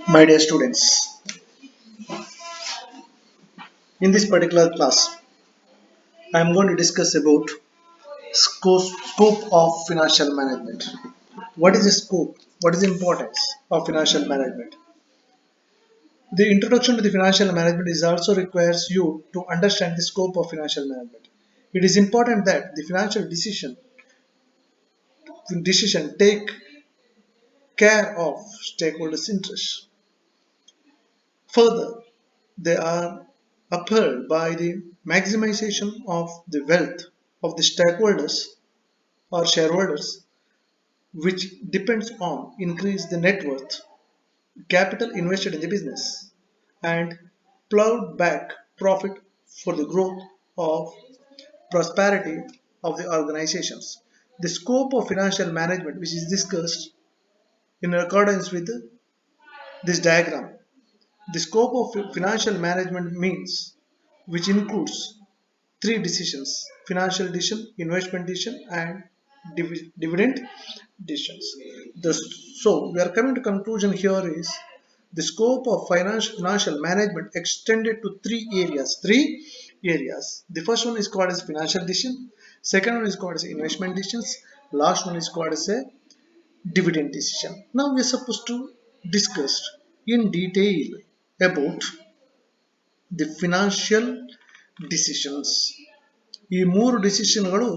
My dear students, in this particular class, I am going to discuss about scope of financial management. What is the scope? What is the importance of financial management? The introduction to the financial management is also requires you to understand the scope of financial management. It is important that the financial decision take care of stakeholders' interests. Further, they are upheld by the maximization of the wealth of the stakeholders or shareholders, which depends on increase the net worth, capital invested in the business, and plowed back profit for the growth of prosperity of the organizations. The scope of financial management, which is discussed in accordance with this diagram. The scope of financial management means which includes three decisions: financial decision, investment decision, and dividend decisions. So we are coming to conclusion here is the scope of financial management extended to three areas. Three areas. The first one is called as financial decision. Second one is called as investment decisions. Last one is called as a dividend decision. Now we are supposed to discuss in detail about the financial decisions. ಈ ಮೂರು ಡಿಸಿಷನ್ಗಳು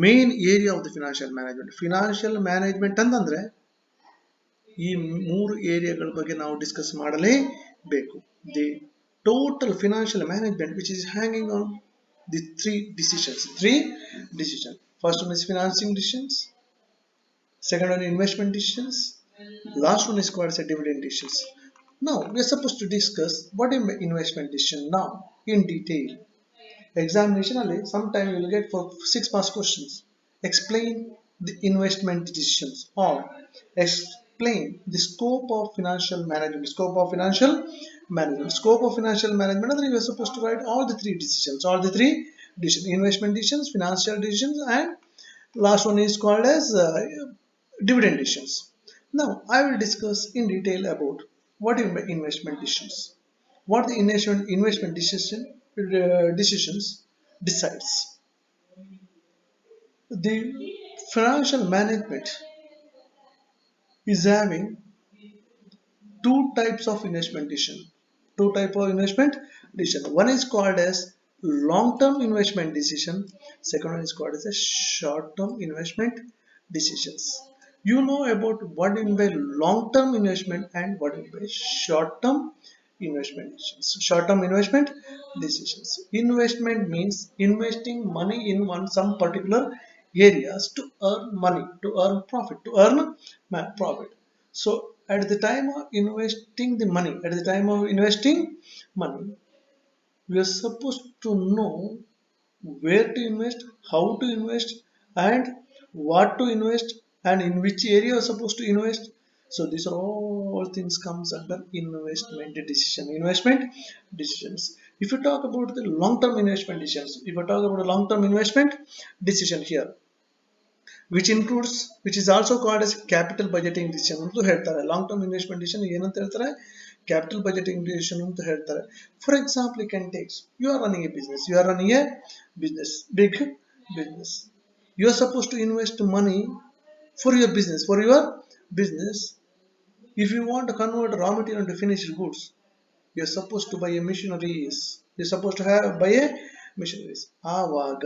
main area of the financial management. Financial management ಅಂತಂದ್ರೆ ಈ ಮೂರು ಏರಿಯಾಗಳ ಬಗ್ಗೆ ನಾವು discuss ಮಾಡಲೇಬೇಕು. The total financial management which is hanging on the three decision. First one is financing decisions, second one investment decisions, last one is called as a dividend decisions. Now we are supposed to discuss what is investment decision now in detail. Examination alli sometime you will get for 6 marks questions. Explain the investment decisions or explain the scope of financial management. Scope of financial management and we are supposed to write all the three decisions, investment decisions, financial decisions, and last one is called as dividend decisions. Now I will discuss in detail about what is investment decisions. What the investment decisions decides. The financial management is having two types of investment decision. One is called as long-term investment decision. Second one is called as a short-term investment decisions. You know about what in by long-term investment and what in by short-term investment decisions. Short-term investment decisions. Investment means investing money in some particular areas to earn money, to earn profit. So at the time of investing money, we are supposed to know where to invest, how to invest, and what to invest, and in which area you are supposed to invest. So these are all things comes under investment decisions. If you talk about the long-term investment decisions, here, which is also called as capital budgeting decision ಅಂತ ಹೇಳ್ತಾರೆ. Long term investment decision ಏನಂತ ಹೇಳ್ತಾರೆ? Capital budgeting decision ಅಂತ ಹೇಳ್ತಾರೆ. For example, you can take, you are running a business, big business. You are supposed to invest money for your business. If you want to convert raw material into finished goods, you are supposed to buy a machineries. ಆವಾಗ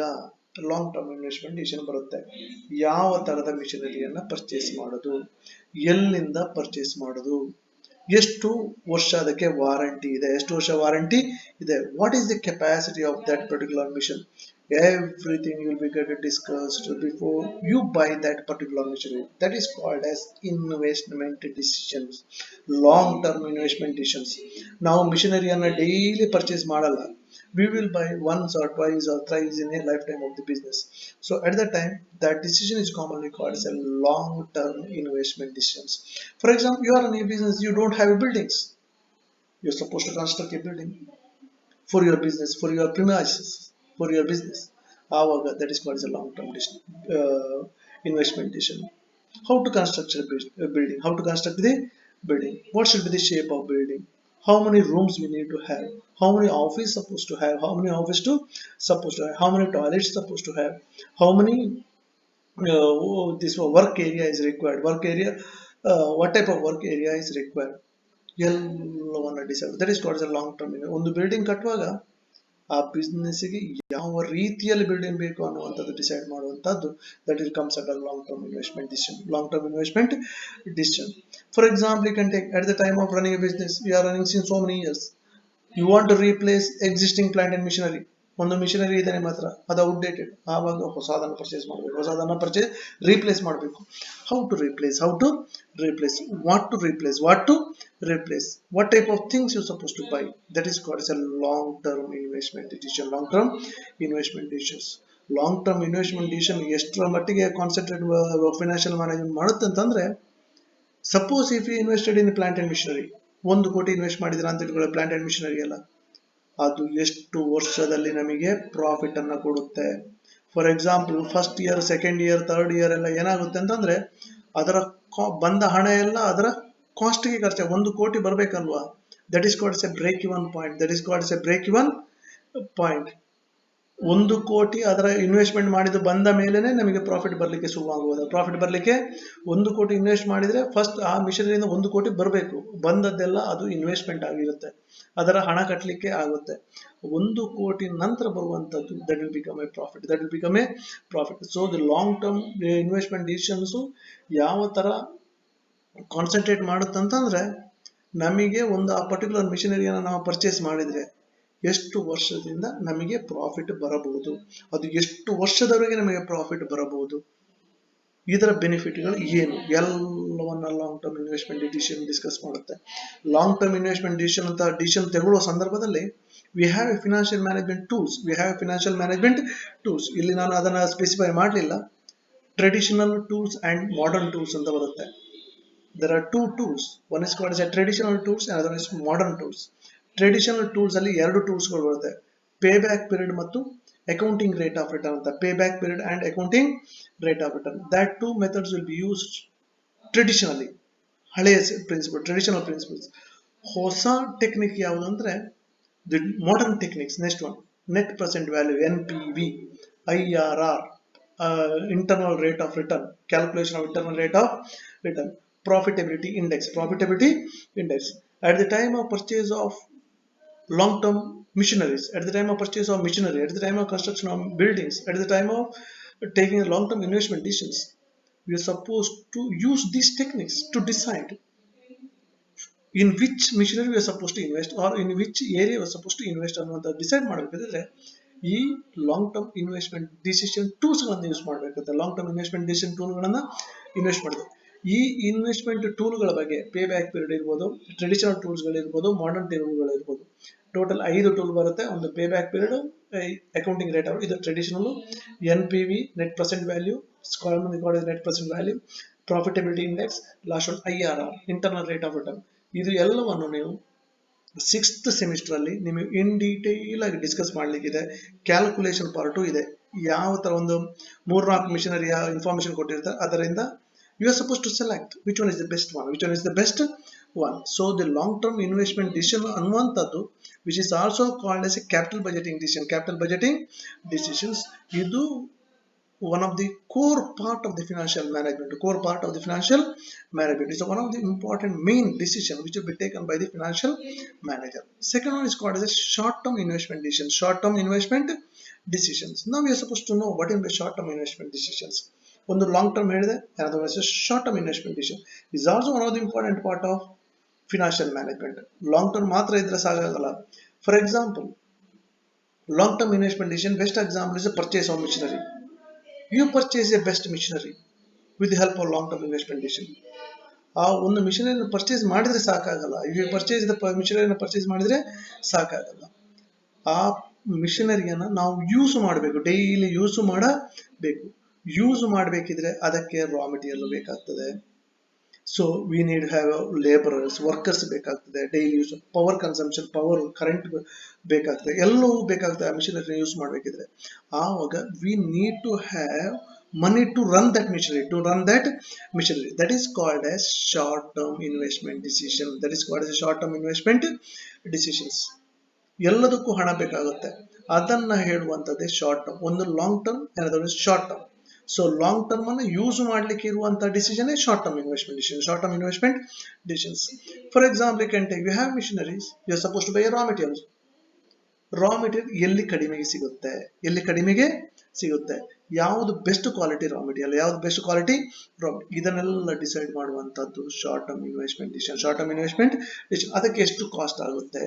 long term investment decision ಬರುತ್ತೆ. ಯಾವ ತರದ ಮಿಷನರಿಯನ್ನ purchase ಮಾಡೋದು, ಎಲ್ಲಿಂದ purchase ಮಾಡೋದು, ಎಷ್ಟು ವರ್ಷ ಅದಕ್ಕೆ ವಾರಂಟಿ ಇದೆ, what is the capacity of that particular machine. Everything will be get discussed before you buy that particular machinery. That is called as investment decisions, long term investment decisions. Now machinery anna daily purchase ಮಾಡಲ್ಲ. We will buy once or twice or thrice in a lifetime of the business. So at that time, that decision is commonly called as a long term investment decisions. For example, you are in a business, you don't have buildings. You're supposed to construct a building for your business, for your premises, for your business. That is called as a long-term investment decision. How to construct a building? How to construct the building? What should be the shape of building? How many rooms we need to have? How many office supposed to have? How many office to supposed to have? How many toilets supposed to have? How many this work area is required? Work area, what type of work area is required? ಎಲ್ಲವನ್ನ decide that is called A long term. ಒಂದು building ಕಟ್ಟುವಾಗ ಆ ಬಿಸ್ನೆಸ್ಗೆ ಯಾವ ರೀತಿಯಲ್ಲಿ building ಬೇಕು ಅನ್ನುವಂಥದ್ದು decide ಮಾಡುವಂಥದ್ದು that will comes under long term investment decision. Long term investment decision. For example, you can take at the time of running a business, you are running since so many years, you want to replace existing plant and machinery. ಒಂದು machinery ಇದೆ ನಿಮ್ಮ ಹತ್ರ, ಅದು outdated, ಆವಾಗ ಹೊಸದನ್ನು purchase ಮಾಡಬೇಕು, ಹೊಸದನ್ನು replace ಮಾಡಬೇಕು. How to replace, what to replace, what type of things you're supposed to buy. That is called as a long term investment decision. Long term investment decisions. Long term investment decision ಎಷ್ಟರ ಮಟ್ಟಿಗೆ concentrate financial management ಮಾಡುತ್ತೆ ಅಂತಂದ್ರೆ, suppose if you invested in plant and machinery, 1 ಕೋಟಿ invest ಮಾಡಿದ್ರೆ ಅಂತ ಇಟ್ಕೊಳ್ಳಿ, plant and missionary ಎಲ್ಲ, ಅದು ಎಷ್ಟು ವರ್ಷದಲ್ಲಿ ನಮಗೆ ಪ್ರಾಫಿಟ್ ಅನ್ನ ಕೊಡುತ್ತೆ. For example, first year, second year, third year ಎಲ್ಲ ಏನಾಗುತ್ತೆ ಅಂತಂದ್ರೆ, ಅದರ ಬಂದ ಹಣ ಎಲ್ಲ ಅದರ ಕಾಸ್ಟ್ಗೆ ಖರ್ಚು. 1 ಕೋಟಿ ಬರಬೇಕಲ್ವಾ? That is called a break even point. 1 crore ಅದರ ಇನ್ವೆಸ್ಟ್ಮೆಂಟ್ ಮಾಡಿದ್ದು ಬಂದ ಮೇಲೆನೆ ನಮಗೆ ಪ್ರಾಫಿಟ್ ಬರಲಿಕ್ಕೆ ಶುರುವಾಗುವುದು. ಪ್ರಾಫಿಟ್ ಬರಲಿಕ್ಕೆ 1 ಕೋಟಿ ಇನ್ವೆಸ್ಟ್ ಮಾಡಿದ್ರೆ ಫಸ್ಟ್ ಆ ಮಿಷನರಿಯಿಂದ 1 ಕೋಟಿ ಬರಬೇಕು. ಬಂದದ್ದೆಲ್ಲ ಅದು ಇನ್ವೆಸ್ಟ್ಮೆಂಟ್ ಆಗಿರುತ್ತೆ, ಅದರ ಹಣ ಕಟ್ಟಲಿಕ್ಕೆ ಆಗುತ್ತೆ. 1 ಕೋಟಿ ನಂತರ ಬರುವಂತದ್ದು that will become a profit. So the long term investment decisions ಯಾವ ತರ ಕಾನ್ಸಂಟ್ರೇಟ್ ಮಾಡುತ್ತಂತಂದ್ರೆ, ನಮಗೆ ಒಂದು ಆ ಪರ್ಟಿಕ್ಯುಲರ್ ಮಿಷನರಿಯನ್ನು ನಾವು ಪರ್ಚೇಸ್ ಮಾಡಿದ್ರೆ ಎಷ್ಟು ವರ್ಷದಿಂದ ನಮಗೆ ಪ್ರಾಫಿಟ್ ಬರಬಹುದು, ಅದು ಎಷ್ಟು ವರ್ಷದವರೆಗೆ ನಮಗೆ ಪ್ರಾಫಿಟ್ ಬರಬಹುದು, ಇದರ ಬೆನಿಫಿಟ್ಗಳು ಏನು, ಎಲ್ಲವನ್ನ long term investment decision discuss ಮಾಡುತ್ತೆ. ಲಾಂಗ್ ಟರ್ಮ್ ಇನ್ವೆಸ್ಟ್ಮೆಂಟ್ ಡಿಸಿಷನ್ ತಗೊಳ್ಳುವ ಸಂದರ್ಭದಲ್ಲಿ we have A financial management tools. ಇಲ್ಲಿ ನಾನು ಅದನ್ನ ಸ್ಪೆಸಿಫೈ ಮಾಡಲಿಲ್ಲ. Traditional tools and modern tools ಅಂತ ಬರುತ್ತೆ. There are 2 tools. One is called as a traditional tools and other is modern tools. Traditional tools ಅಲ್ಲಿ 2 tools ಗಳು ಬರುತ್ತೆ, ಪೇ ಬ್ಯಾಕ್ ಪೀರಿಯಡ್ ಮತ್ತು ಅಕೌಂಟಿಂಗ್ ರೇಟ್ ಆಫ್ ರಿಟರ್ನ್ ಅಂತ. Pay back period and accounting rate of return, that 2 methods will be used traditionally. ಹಳೆಯ traditional principles. ಹೊಸ technique ಯಾವುದು ಅಂದ್ರೆ the modern techniques. Next one, net present value, NPV, IRR, internal rate of return, calculation of internal rate of return, profitability index. At the time of purchase of long term machineries, at the time of purchase of machinery, at the time of construction of buildings, at the time of taking long term investment decisions, we are supposed to use these techniques to decide in which machinery we are supposed to invest or in which area we are supposed to invest ಅನ್ನೋದು decide ಮಾಡಬೇಕಾದ್ರೆ ಈ long term investment decision tools ಗಳನ್ನು use ಮಾಡಬೇಕಾಗುತ್ತೆ. Long term investment decision ಟೂಲ್ಗಳನ್ನ invest ಮಾಡಬೇಕು. ಈ investment ಟೂಲ್ಗಳ ಬಗ್ಗೆ ಪೇ ಬ್ಯಾಕ್ ಪೀರಿಯಡ್ ಇರ್ಬೋದು, ಟ್ರೆಡಿಷನಲ್ ಟೂಲ್ಸ್ಗಳಿರ್ಬೋದು, ಮಾಡರ್ನ್ ಟೂಲ್ಗಳಿರ್ಬೋದು. ಟೋಟಲ್ 5 ಟೂಲ್ ಬರುತ್ತೆ. ಒಂದು pay back period, accounting rate, ಇದು traditional, NPV, net present value, net present value, profitability index, last one IRR, internal rate of return. ಇದು ಎಲ್ಲವನ್ನು ನೀವು 6th ಸೆಮಿಸ್ಟರ್ ಅಲ್ಲಿ ನಿಮಗೆ ಇನ್ ಡೀಟೇಲ್ ಆಗಿ ಡಿಸ್ಕಸ್ ಮಾಡ್ಲಿಕ್ಕಿದೆ. ಕ್ಯಾಲ್ಕುಲೇಷನ್ ಪಾರ್ಟು ಇದೆ. ಯಾವ ತರ ಒಂದು 3-4 ಮಿಷನರಿಯ ಇನ್ಫಾರ್ಮೇಶನ್ ಕೊಟ್ಟಿರ್ತಾರೆ, ಅದರಿಂದ you are supposed to select which one is the best one. So the long term investment decision ಅನ್ನುವಂಥದ್ದು which is also called as a capital budgeting decisions, ಇದು one of the core part of the financial management. Is one of the important main decision which will be taken by the financial manager. Second one is called as a short term investment decisions. Now we are supposed to know what is the short term investment decisions. ಒಂದು long term ಹೇಳಿದೆ, short term investment decision is also one of the important part of financial management. Long term ಮಾತ್ರ ಇದ್ರೆ ಸಾಕಾಗಲ್ಲ. For example, long term investment decision best example is purchase of machinery. You purchase a best machinery with the help of long term investment decision. ಆ ಒಂದು ಮಿಷನರಿಯನ್ನು purchase ಮಾಡಿದ್ರೆ ಸಾಕಾಗಲ್ಲ. You purchase ಮಿಷನರಿಯನ್ನು purchase ಮಾಡಿದ್ರೆ ಸಾಕಾಗಲ್ಲ. ಆ ಮಿಷನರಿಯನ್ನು ನಾವು ಯೂಸ್ ಮಾಡಬೇಕು, ಡೈಲಿ ಯೂಸ್ ಮಾಡಬೇಕು. ಯೂಸ್ ಮಾಡಬೇಕಿದ್ರೆ ಅದಕ್ಕೆ ರಾ ಮೆಟೀರಿಯಲ್ ಬೇಕಾಗ್ತದೆ. So we need have labourers, workers ಬೇಕಾಗ್ತದೆ. Daily use, power consumption, power current ಬೇಕಾಗ್ತದೆ, ಎಲ್ಲವೂ ಬೇಕಾಗ್ತದೆ ಆ ಮಿಷನರಿ ಯೂಸ್ ಮಾಡಬೇಕಿದ್ರೆ. ಆವಾಗ we need to have money to run that machinery. That is called as short-term investment decision. That is called as a short-term investment decisions. ಎಲ್ಲದಕ್ಕೂ ಹಣ ಬೇಕಾಗುತ್ತೆ, ಅದನ್ನ ಹೇಳುವಂಥದ್ದೇ ಶಾರ್ಟ್ ಟರ್ಮ್. ಒಂದು ಲಾಂಗ್ ಟರ್ಮ್, ಏನದು short term. So long term ಅನ್ನು use ಮಾಡ್ಲಿಕ್ಕೆ ಇರುವಂತಹ decision short term investment decision. Short term investment decisions. For example, you can take, you have machineries, you are suppose to buy raw material ಎಲ್ಲಿ ಕಡಿಮೆಗೆ ಸಿಗುತ್ತೆ, ಯಾವುದು best quality raw material, ಯಾವುದು best quality ಇದನ್ನೆಲ್ಲ decide ಮಾಡುವಂತದ್ದು short term investment decision. Short term investment decision. ಅದಕ್ಕೆ ಎಷ್ಟು cost ಆಗುತ್ತೆ,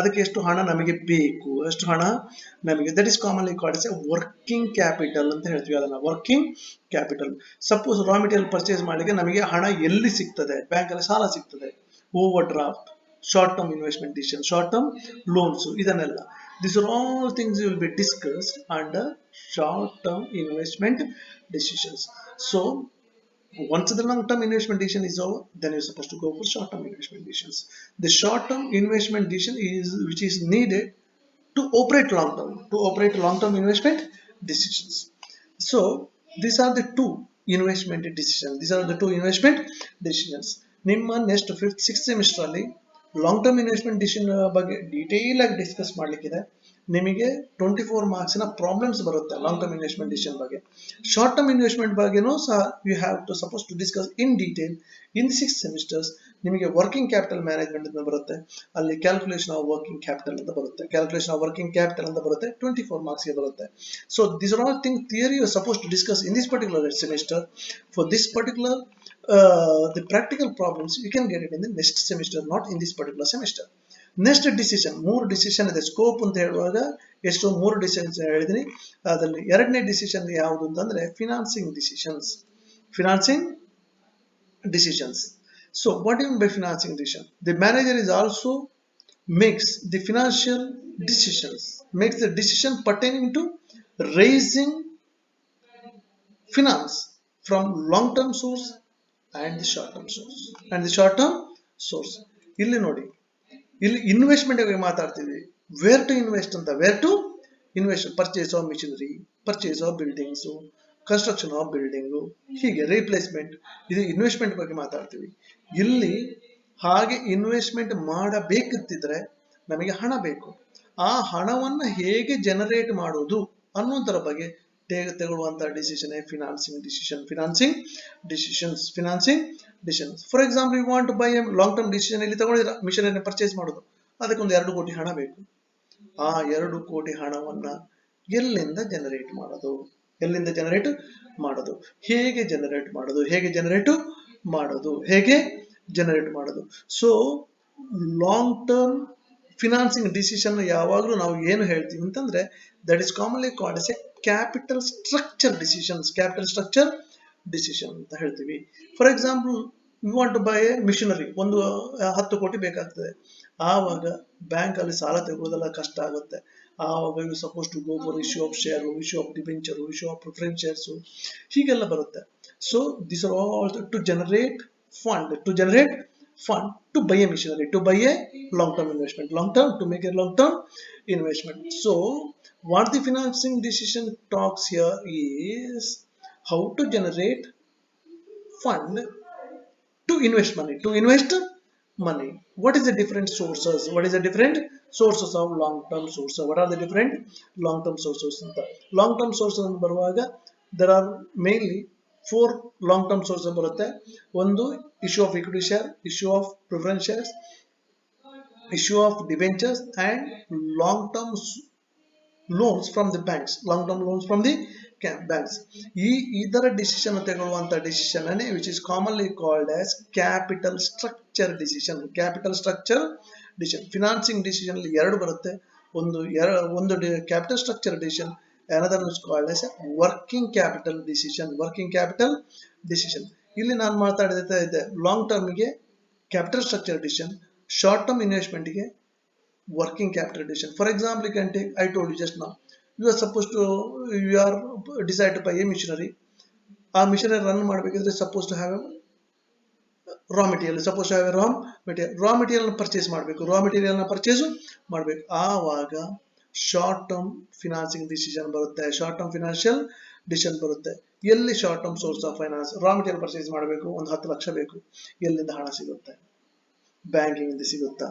ಅದಕ್ಕೆ ಎಷ್ಟು ಹಣ ನಮಗೆ ಬೇಕು, ಎಷ್ಟು ಹಣ ನಮಗೆ, that is commonly called S working capital ಅಂತ ಹೇಳ್ತೀವಿ. ಅದನ್ನ ವರ್ಕಿಂಗ್ ಕ್ಯಾಪಿಟಲ್. ಸಪೋಸ್ ರಾ ಮೆಟೀರಿಯಲ್ ಪರ್ಚೇಸ್ ಮಾಡಲಿಕ್ಕೆ ನಮಗೆ ಹಣ ಎಲ್ಲಿ ಸಿಗ್ತದೆ, ಬ್ಯಾಂಕ್ ಅಲ್ಲಿ ಸಾಲ ಸಿಗ್ತದೆ, over draft, short term investment decision, short term loans, idanella. These are all things will be discussed under short term investment decisions. So once the long term investment decision is over, then you're supposed to go for short term investment decisions. The short term investment decision is which is needed to operate long term investment decisions. So these are the two investment decisions. ನಿಮ್ಮ next 5th 6th semester ಅಲ್ಲಿ long term investment decision ಬಗ್ಗೆ detail ಆಗಿ discuss ಮಾಡ್ಲಿಕ್ಕಿದೆ. ನಿಮಗೆ 24 ಮಾರ್ಕ್ಸಿನ problems ಬರುತ್ತೆ long term investment decision ಬಗ್ಗೆ. Short term investment ಬಗ್ಗೆನೂ ಸಹ you have to suppose to discuss in detail in 6th semesters. ನಿಮಗೆ ವರ್ಕಿಂಗ್ ಕ್ಯಾಪಿಟಲ್ ಮ್ಯಾನೇಜ್ಮೆಂಟ್ ಅಂತ ಬರುತ್ತೆ, ಅಲ್ಲಿ ಕ್ಯಾಲ್ಕುಲೇಷನ್ ಆಫ್ ವರ್ಕಿಂಗ್ ಕ್ಯಾಪಿಟಲ್ ಅಂತ ಬರುತ್ತೆ, 24 ಮಾರ್ಕ್ಸ್ಗೆ ಬರುತ್ತೆ. So this are all thing theory you suppose to discuss in this particular semester. For this particular the practical problems you can get it in the next semester, not in this particular semester. Next decision, ಮೂರು decision ಇದೆ. Scope ಅಂತ ಹೇಳುವಾಗ ಎಷ್ಟು 3 decisions ಹೇಳಿದೀನಿ. ಅದರಲ್ಲಿ ಎರಡನೇ decision ಯಾವುದು ಅಂತಂದ್ರೆ financing decisions. So what do you mean by financing decision? The manager is also makes the financial decisions, makes the decision pertaining to raising finance from long term source and the short term source. ಇಲ್ಲಿ ನೋಡಿ, ಇಲ್ಲಿ investment ಬಗ್ಗೆ ಮಾತಾಡ್ತೀವಿ. Where to invest, purchase of machinery, purchase of buildings, construction of building, ಹೀಗೆ replacement, ಇದು investment ಬಗ್ಗೆ ಮಾತಾಡ್ತೀವಿ. ಇಲ್ಲಿ ಹಾಗೆ ಇನ್ವೆಸ್ಟ್ಮೆಂಟ್ ಮಾಡಬೇಕಿದ್ರೆ ನಮಗೆ ಹಣ ಬೇಕು. ಆ ಹಣವನ್ನು ಹೇಗೆ ಜನರೇಟ್ ಮಾಡೋದು ಅನ್ನೋದರ ಬಗ್ಗೆ ತೆಗೊಳ್ಳುವಂತಹ decision financing decisions. For example, you want buy a long term decision ಇಲ್ಲಿ ತಗೊಂಡಿರ ಮಿಷನರಿ ಪರ್ಚೇಸ್ ಮಾಡೋದು, ಅದಕ್ಕೊಂದು 2 ಕೋಟಿ ಹಣ ಬೇಕು. ಆ 2 ಕೋಟಿ ಹಣವನ್ನ ಎಲ್ಲಿಂದ ಜನರೇಟ್ ಮಾಡೋದು, ಹೇಗೆ ಜನರೇಟ್ ಮಾಡೋದು. So long term financing decision ಯಾವಾಗಲೂ ನಾವು ಏನು ಹೇಳ್ತೀವಿ ಅಂತಂದ್ರೆ, that is commonly called as a capital structure decision ಅಂತ ಹೇಳ್ತೀವಿ. For example, you want to buy a machinery, ಒಂದು 10 ಕೋಟಿ ಬೇಕಾಗ್ತದೆ. ಆವಾಗ ಬ್ಯಾಂಕ್ ಅಲ್ಲಿ ಸಾಲ ತೆಗೊಳ್ಳೋದೆಲ್ಲ ಕಷ್ಟ ಆಗುತ್ತೆ. ಆವಾಗ you suppose to go for issue of share, issue of debenture, issue of preference shares, ಹೀಗೆಲ್ಲ ಬರುತ್ತೆ. So this are all to generate fund to buy a machinery, to buy a long term investment, to make a long term investment. So what the financing decision talks here is how to generate fund to invest money. What is the different sources of long term sources? What are the different long term sources? Long term sources ಅಂತ ಬರುವಾಗ there are mainly 4 long term sources ಬರುತ್ತೆ. ಒಂದು issue of equity share, issue of preference shares, issue of debentures and long term loans from the banks. ಇದರ decision ತಗೊಳ್ಳುವಂತ decision ಅನ್ನೇ which is commonly called as capital structure decision. Financing decision ಅಲ್ಲಿ 2 ಬರುತ್ತೆ. ಒಂದು capital structure decision, another is called as a working capital decision. ಇಲ್ಲಿ ನಾನು ಮಾತಾಡ್ತಾ ಇದ್ದೆ long ಟರ್ಮ್ಗೆ capital structure decision, short term ಇನ್ವೆಸ್ಟ್ಮೆಂಟ್ಗೆ working capital decision. For example, you can take, I told you just now, you are decide to buy a machinery. ಆ machinery run ಮಾಡಬೇಕಿದ್ರೆ suppose to have raw material purchase ಮಾಡಬೇಕು. ಆವಾಗ short term financing decision ಬರುತ್ತೆ. Short term financial decision ಬರುತ್ತೆ. ಎಲ್ಲಿ short term source of finance, raw material purchase ಮಾಡಬೇಕು, ಒಂದು 10 ಲಕ್ಷ ಬೇಕು, ಎಲ್ಲಿಂದ ಹಣ ಸಿಗುತ್ತೆ? ಬ್ಯಾಂಕಿಂಗ್ ಇಂದ ಸಿಗುತ್ತಾ?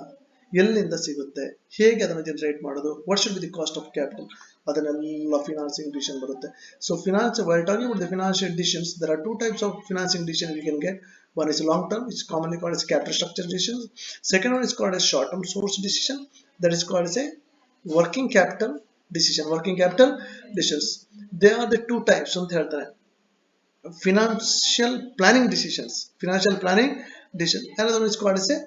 ಎಲ್ಲಿಂದ ಸಿಗುತ್ತೆ? ಹೇಗೆ ಅದನ್ನು ಜನರೇಟ್ ಮಾಡೋದು? What should be the cost of capital? ಅದನ್ನೆಲ್ಲ ಫಿನಾನ್ಸಿಂಗ್ ಡಿಸಿಷನ್ ಬರುತ್ತೆ. So finance, while talking about the financial decisions, there are two types of financing decision we can get. One is long term, which is commonly called as capital structure decisions. Second one is called as short term source decision, that is called as a working capital decision. Working capital decisions, they are the two types ಅಂತ ಹೇಳ್ತಾರೆ. Financial planning decisions, another one is called as a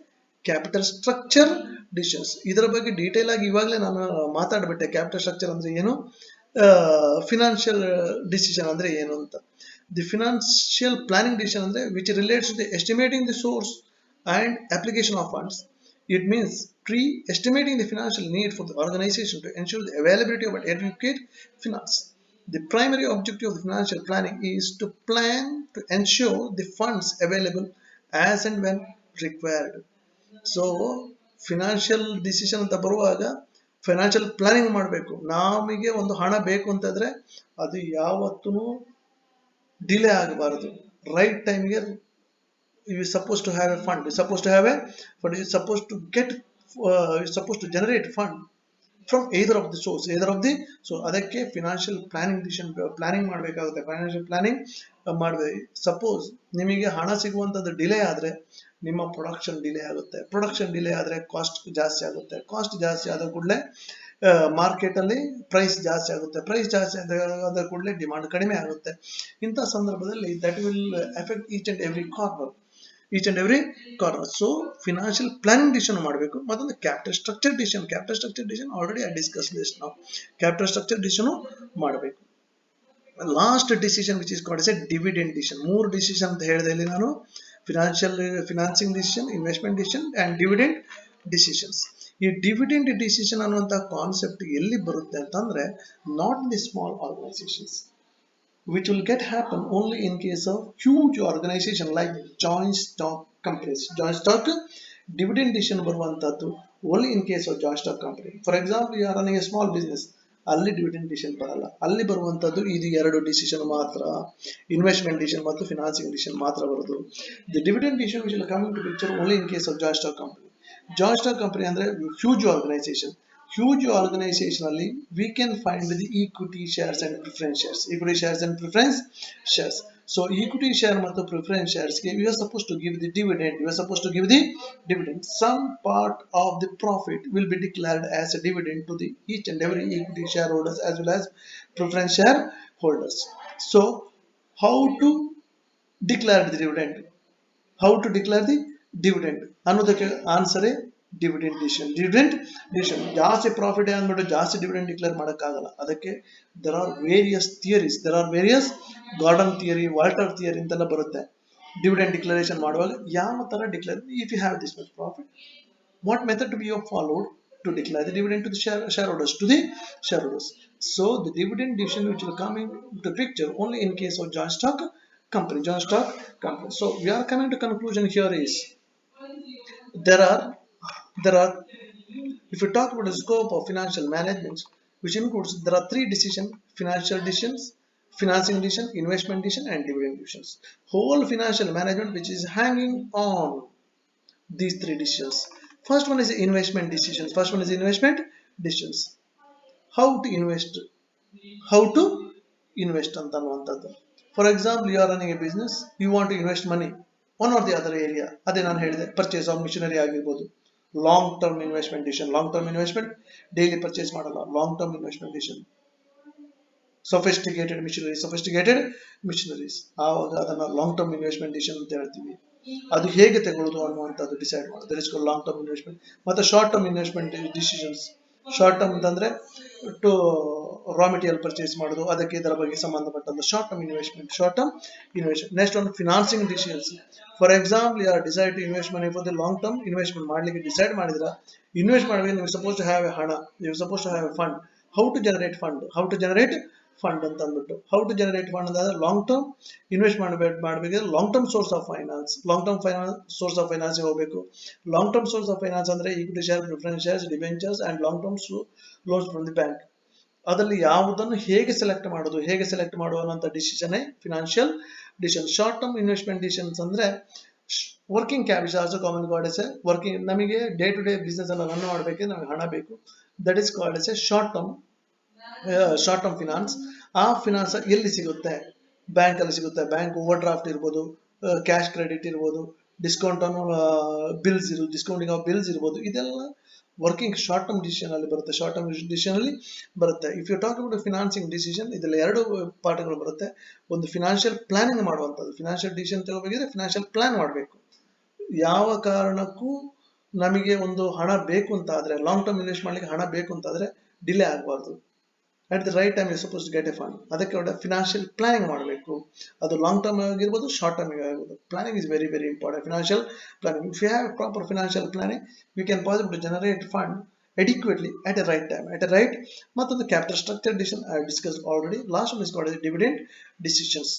capital structure decisions. ಇದರ ಬಗ್ಗೆ detail ಆಗಿ ಇವಾಗಲೇ ನಾನು ಮಾತಾಡ್ಬಿಟ್ಟೆ. Capital structure ಅಂದ್ರೆ ಏನು, financial decision ಅಂದ್ರೆ ಏನು ಅಂತ. ದಿ ಫಿನಾನ್ಷಿಯಲ್ ಪ್ಲಾನಿಂಗ್ ಡಿಸಿಷನ್ ಅಂದ್ರೆ which relates the estimating the source and application of funds. It means pre-estimating the financial need for the organization to ensure the availability of adequate finance. The primary objective of the financial planning is to plan to ensure the funds available as and when required. So financial decision ಅಂತ ಬರುವಾಗ financial planning ಮಾಡಬೇಕು. ನಮಗೆ ಒಂದು ಹಣ ಬೇಕು ಅಂತಂದ್ರೆ ಅದು ಯಾವತ್ತೂ ಡಿಲೇ ಆಗಬಾರದು. ರೈಟ್ ಟೈಮ್ಗೆ you are supposed to have a fund, you are supposed to have a fund, you are supposed to get you are supposed to generate fund from either of the source, so ಅದಕ್ಕೆ financial planning decision planning ಮಾಡಬೇಕಾಗುತ್ತೆ. Financial planning ಮಾಡಬೇಕು. Suppose ನಿಮಗೆ ಹಣ ಸಿಗುವಂಥದ್ದು delay ಆದರೆ ನಿಮ್ಮ production delay ಆಗುತ್ತೆ. Production delay ಆದರೆ ಕಾಸ್ಟ್ ಜಾಸ್ತಿ ಆಗುತ್ತೆ. ಕಾಸ್ಟ್ ಜಾಸ್ತಿ ಆದ ಕೂಡಲೇ ಮಾರ್ಕೆಟಲ್ಲಿ ಪ್ರೈಸ್ ಜಾಸ್ತಿ ಆಗುತ್ತೆ. ಪ್ರೈಸ್ ಜಾಸ್ತಿ ಆದ ಕೂಡಲೇ ಡಿಮಾಂಡ್ ಕಡಿಮೆ ಆಗುತ್ತೆ. ಇಂಥ ಸಂದರ್ಭದಲ್ಲಿ that will effect each and every corner. So financial planning decision ಮಾಡಬೇಕು. ಮತ್ತೊಂದು capital structure decision already I discuss this now. Capital structure decision ಮಾಡಬೇಕು. Last decision which is called as a dividend decision. 3 decision ಅಂತ ಹೇಳಿದೆ ಇಲ್ಲಿ ನಾನು. Financing decision, investment decision and dividend decision. ಈ dividend decision ಅನ್ನುವಂಥ concept ಎಲ್ಲಿ ಬರುತ್ತೆ ಅಂತಂದ್ರೆ, not the small organisations, which will get happen only in case of huge organization like joint stock companies. Joint stock dividend decision ಬರುವಂತದ್ದು only in case of joint stock company. For example, you are running a small business, ಅಲ್ಲಿ dividend decision ಬರಲ್ಲ. ಅಲ್ಲಿ ಬರುವಂತದ್ದು ಇದು 2 decision ಮಾತ್ರ, investment decision ಮತ್ತು financing decision ಮಾತ್ರ ಬರೋದು. The dividend decision which will come in to picture only in case of joint stock company. Joint stock company ಅಂದ್ರೆ ಹ್ಯೂಜ್ ಆರ್ಗನೈಸೇಷನ್. Huge organization ಅಲ್ಲಿ we can find the equity shares and preference shares. So equity share ಮತ್ತು preference shares ಗೆ we are supposed to give the dividend. Some part of the profit will be declared as a dividend to the each and every equity shareholders as well as preference shareholders. So how to declare the dividend? ಅನ್ನೋದಕ್ಕೆ ಆನ್ಸರೇ dividend decision. ಜಾಸ್ತಿ profit ಅಂದ್ಬಿಟ್ಟು ಜಾಸ್ತಿ dividend declare ಮಾಡೋಕ್ಕಾಗಲ್ಲ. ಅದಕ್ಕೆ there are various Gordon theory, Walter theory ಅಂತೆಲ್ಲ ಬರುತ್ತೆ. Dividend declaration ಮಾಡುವಾಗ ಯಾವ ತರ declare, if you have this much profit, what method to be followed to declare the dividend to the shareholders. So the dividend decision which will come into picture only in case of joint stock company. So we are coming to conclusion here is there are if you talk about the scope of financial management, which includes there are 3 decisions: financial decisions, financing decision, investment decision and dividend decisions. Whole financial management which is hanging on these 3 decisions. First one is investment decisions. How to invest ಅಂತ ಅನ್ನುವಂಥದ್ದು. For example, you are running a business, you want to invest money one or the other area. ಅದೇ ನಾನು ಹೇಳಿದೆ, purchase of machinery ಆಗಿರ್ಬೋದು. Long term investment daily purchase ಮಾಡಲ್ಲ. Long term investment decision. Sophisticated machineries ಆವಾಗ ಅದನ್ನ long term investment decision ಅಂತ ಹೇಳ್ತೀವಿ. ಅದು ಹೇಗೆ ತಗೊಳ್ಳೋದು ಅನ್ನುವಂಥದ್ದು ಡಿಸೈಡ್ ಮಾಡೋದು, that is called long term investment. ಮತ್ತೆ short term investment decisions. Short term ಅಂತಂದ್ರೆ ಟು ರಾ ಮೆಟೀರಿಯಲ್ ಪರ್ಚೇಸ್ ಮಾಡೋದು, ಅದಕ್ಕೆ ಇದರ ಬಗ್ಗೆ ಸಂಬಂಧಪಟ್ಟಂತ ಶಾರ್ಟ್ ಟರ್ಮ್ ಇನ್ವೆಸ್ಟ್ಮೆಂಟ್. ನೆಕ್ಸ್ಟ್ ಒಂದು ಫಿನಾನ್ಸಿಂಗ್ ಡಿಸಿಷನ್ಸ್. ಫಾರ್ ಎಕ್ಸಾಂಪಲ್, ಯಾರು decide to invest money for the long term investment ಮಾಡಲಿಕ್ಕೆ ಡಿಸೈಡ್ ಮಾಡಿದ್ರ, ಇನ್ವೆಸ್ಟ್ ಮಾಡಬೇಕು, ನೀವು ಸಪೋಸ್ ಟು ಹ್ಯಾವ್ ಎ ಹಣ, ನೀವು suppose to have a fund. How to generate fund ಅಂತ ಅಂದ್ಬಿಟ್ಟು, ಹೌ ಟು ಜನರೇಟ್ ಫಂಡ್ ಅಂದ್ರೆ ಲಾಂಗ್ ಟರ್ಮ್ ಇನ್ವೆಸ್ಟ್ ಮಾಡಬೇಕಾದ್ರೆ long term source of finance ಹೋಗಬೇಕು. Long term source of finance ಅಂದ್ರೆ equity share, preference shares, debentures and long term loans from the bank. ಅದರಲ್ಲಿ ಯಾವುದನ್ನು ಹೇಗೆ select ಮಾಡುವ ಅನ್ನೋ decision financial decision. Short term investment decisions ಅಂದ್ರೆ working capital also common called as a working. ನಮಗೆ day to day business ಎಲ್ಲ run ಮಾಡಬೇಕಿದ್ರೆ ನಮಗೆ ಹಣ ಬೇಕು, that is called as A short term finance. ಆ ಫಿನಾನ್ಸ್ ಎಲ್ಲಿ ಸಿಗುತ್ತೆ? ಬ್ಯಾಂಕ್ ಅಲ್ಲಿ ಸಿಗುತ್ತೆ. ಬ್ಯಾಂಕ್ ಓವರ್ ಡ್ರಾಫ್ಟ್ ಇರ್ಬೋದು, ಕ್ಯಾಶ್ ಕ್ರೆಡಿಟ್ ಇರ್ಬೋದು, ಡಿಸ್ಕೌಂಟಿಂಗ್ ಆಫ್ ಬಿಲ್ಸ್ ಇರ್ಬೋದು. ಇದೆಲ್ಲ ವರ್ಕಿಂಗ್ ಶಾರ್ಟ್ ಟರ್ಮ್ ಡಿಸಿಷನ್ ಅಲ್ಲಿ ಬರುತ್ತೆ. If you talk about financing decision, ಇದರಲ್ಲಿ ಎರಡು ಪಾರ್ಟ್ಗಳು ಬರುತ್ತೆ. ಒಂದು ಫಿನಾನ್ಷಿಯಲ್ ಪ್ಲಾನಿಂಗ್ ಮಾಡುವಂಥದ್ದು. ಫಿನಾನ್ಷಿಯಲ್ ಡಿಸಿಷನ್ ತಗೋಬೇಕಿದ್ರೆ ಫಿನಾನ್ಷಿಯಲ್ ಪ್ಲಾನ್ ಮಾಡಬೇಕು. ಯಾವ ಕಾರಣಕ್ಕೂ ನಮಗೆ ಒಂದು ಹಣ ಬೇಕು ಅಂತ ಆದ್ರೆ, ಲಾಂಗ್ ಟರ್ಮ್ ಇನ್ವೆಸ್ಟ್ ಮಾಡ್ಲಿಕ್ಕೆ ಹಣ ಬೇಕು ಅಂತಾದ್ರೆ ಡಿಲೇ ಆಗಬಾರ್ದು. At the right time you suppose to get a fund. ಅದಕ್ಕೆ ಒಳ್ಳೆ ಫಿನಾನ್ಷಿಯಲ್ ಪ್ಲಾನಿಂಗ್ ಮಾಡಬೇಕು. ಅದು ಲಾಂಗ್ ಟರ್ಮ್ ಆಗಿರ್ಬೋದು, ಶಾರ್ಟ್ ಟರ್ಮ್ ಆಗಿರ್ಬೋದು. Planning is very very important. Financial planning, if you have proper financial planning, you can possible to generate fund adequately at a right time, at a right. ಮತ್ತೊಂದು capital structure decision I have discussed already. Last one is called as dividend decisions.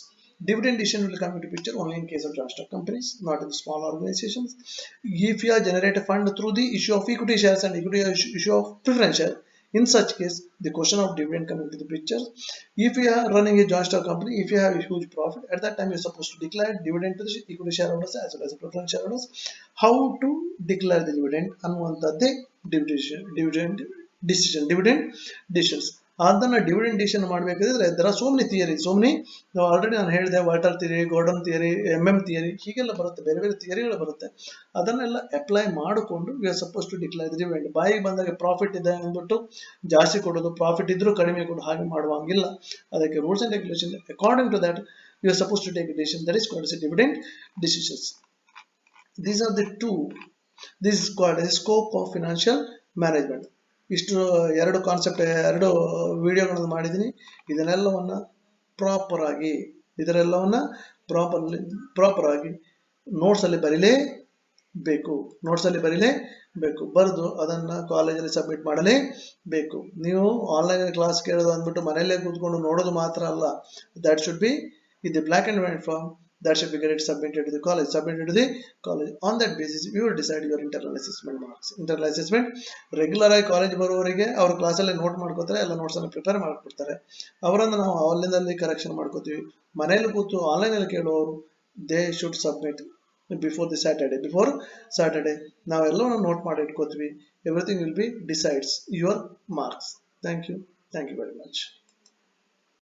Dividend decision will come into picture only in case of joint stock companies, not in small organizations. If you generate a fund through the issue of equity shares and issue of preference share, in such case the question of dividend come into the picture. If you are running a joint stock company, if you have a huge profit, at that time you are supposed to declare dividend to the equity shareholders as well as the preference shareholders. How to declare the dividend ಅನ್ನುವಂಥದ್ದೇ dividend decisions. ಅದನ್ನ dividend decision ಮಾಡಬೇಕಾದ್ರೆ there are so many theories, already ನಾನು ಹೇಳಿದೆ, Walter theory, Gordon theory, theory, ಹೀಗೆಲ್ಲ ಬರುತ್ತೆ. ಬೇರೆ ಬೇರೆ ಥಿಯರಿಗಳು ಬರುತ್ತೆ. ಅದನ್ನೆಲ್ಲ ಅಪ್ಲೈ ಮಾಡಿಕೊಂಡು we are suppose to declare the dividend. ಬಾಯಿಗೆ ಬಂದಾಗ ಪ್ರಾಫಿಟ್ ಇದೆ ಅಂದ್ಬಿಟ್ಟು ಜಾಸ್ತಿ ಕೊಡೋದು, ಪ್ರಾಫಿಟ್ ಇದ್ರೂ ಕಡಿಮೆ ಕೊಡೋದು, ಹಾಗೆ ಮಾಡುವಂಗಿಲ್ಲ. ಅದಕ್ಕೆ rules and regulation according to that you are suppose to take a decision, that is called as dividend decisions. These are the two. This is called a scope of financial management. ಇಷ್ಟು ಎರಡು concept, ಎರಡು ವಿಡಿಯೋಗಳನ್ನು ಮಾಡಿದ್ದೀನಿ. ಇದನ್ನೆಲ್ಲವನ್ನ proper ಆಗಿ notes ಅಲ್ಲಿ ಬರೀಲೇಬೇಕು. ಬರೆದು ಅದನ್ನ ಕಾಲೇಜಲ್ಲಿ ಸಬ್ಮಿಟ್ ಮಾಡಲೇಬೇಕು. ನೀವು ಆನ್ಲೈನ್ ಕ್ಲಾಸ್ ಕೇಳೋದು ಅಂದ್ಬಿಟ್ಟು ಮನೆಯಲ್ಲೇ ಕೂತ್ಕೊಂಡು ನೋಡೋದು ಮಾತ್ರ ಅಲ್ಲ. That should be in the black and white form, that should be get submitted to the college. On that basis you will decide your internal assessment marks. Internal assessment regular ಆಗಿ college ಬರೋವರಿಗೆ ಅವ್ರ ಕ್ಲಾಸಲ್ಲೇ note ಮಾಡ್ಕೋತಾರೆ, ಎಲ್ಲ notes ಅನ್ನು prepare ಮಾಡ್ಕೊಡ್ತಾರೆ. ಅವರನ್ನು ನಾವು ಆನ್ಲೈನಲ್ಲಿ correction ಮಾಡ್ಕೋತೀವಿ. ಮನೆಯಲ್ಲಿ ಕೂತು ಆನ್ಲೈನ್ ಅಲ್ಲಿ ಕೇಳುವವರು they should submit before Saturday. ನಾವೆಲ್ಲವನ್ನು ನೋಟ್ ಮಾಡಿ ಇಟ್ಕೋತೀವಿ. Everything will be decides your marks. Thank you very much.